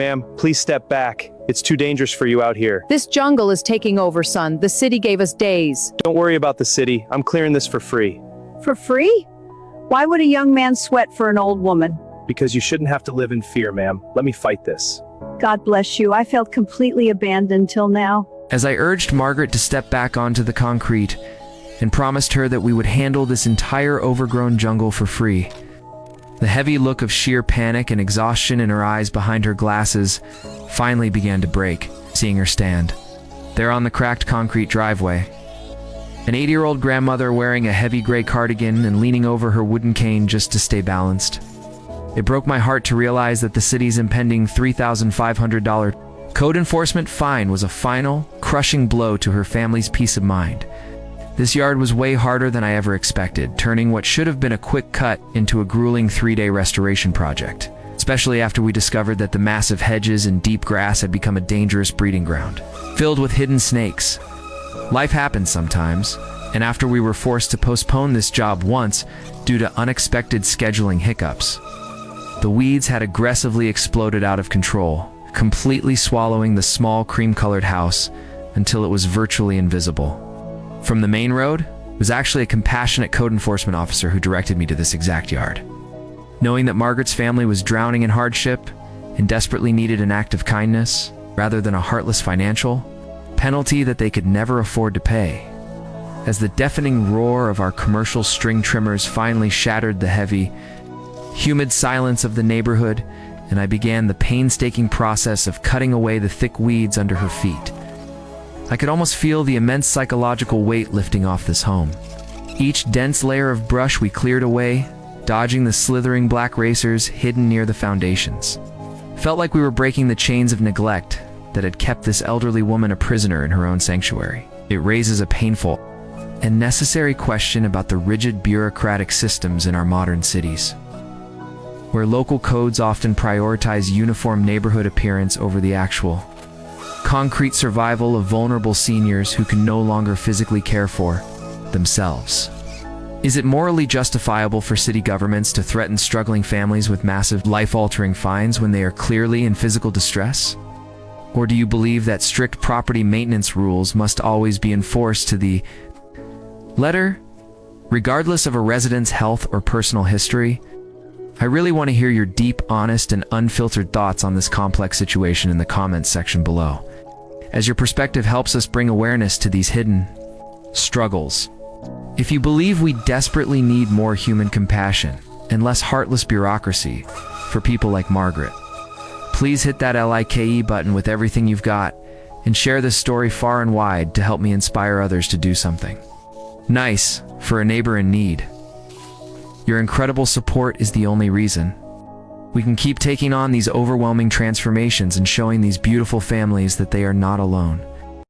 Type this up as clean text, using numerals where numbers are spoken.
Ma'am, please step back. It's too dangerous for you out here. This jungle is taking over, son. The city gave us days. Don't worry about the city. I'm clearing this for free. For free? Why would a young man sweat for an old woman? Because you shouldn't have to live in fear, ma'am. Let me fight this. God bless you. I felt completely abandoned till now. As I urged Margaret to step back onto the concrete and promised her that we would handle this entire overgrown jungle for free, the heavy look of sheer panic and exhaustion in her eyes behind her glasses finally began to break, seeing her stand there on the cracked concrete driveway. An 80-year-old grandmother wearing a heavy gray cardigan and leaning over her wooden cane just to stay balanced. It broke my heart to realize that the city's impending $3,500 code enforcement fine was a final, crushing blow to her family's peace of mind. This yard was way harder than I ever expected, turning what should have been a quick cut into a grueling 3-day restoration project, especially after we discovered that the massive hedges and deep grass had become a dangerous breeding ground, filled with hidden snakes. Life happens sometimes, and after we were forced to postpone this job once due to unexpected scheduling hiccups, the weeds had aggressively exploded out of control, completely swallowing the small cream-colored house until it was virtually invisible. From the main road, it was actually a compassionate code enforcement officer who directed me to this exact yard. Knowing that Margaret's family was drowning in hardship and desperately needed an act of kindness, rather than a heartless financial penalty that they could never afford to pay. As the deafening roar of our commercial string trimmers finally shattered the heavy, humid silence of the neighborhood, and I began the painstaking process of cutting away the thick weeds under her feet, I could almost feel the immense psychological weight lifting off this home. Each dense layer of brush we cleared away, dodging the slithering black racers hidden near the foundations, felt like we were breaking the chains of neglect that had kept this elderly woman a prisoner in her own sanctuary. It raises a painful and necessary question about the rigid bureaucratic systems in our modern cities, where local codes often prioritize uniform neighborhood appearance over the actual concrete survival of vulnerable seniors who can no longer physically care for themselves. Is it morally justifiable for city governments to threaten struggling families with massive life-altering fines when they are clearly in physical distress? Or do you believe that strict property maintenance rules must always be enforced to the letter, regardless of a resident's health or personal history? I really want to hear your deep, honest, and unfiltered thoughts on this complex situation in the comments section below, as your perspective helps us bring awareness to these hidden struggles. If you believe we desperately need more human compassion and less heartless bureaucracy for people like Margaret, please hit that like button with everything you've got and share this story far and wide to help me inspire others to do something nice for a neighbor in need. Your incredible support is the only reason we can keep taking on these overwhelming transformations and showing these beautiful families that they are not alone.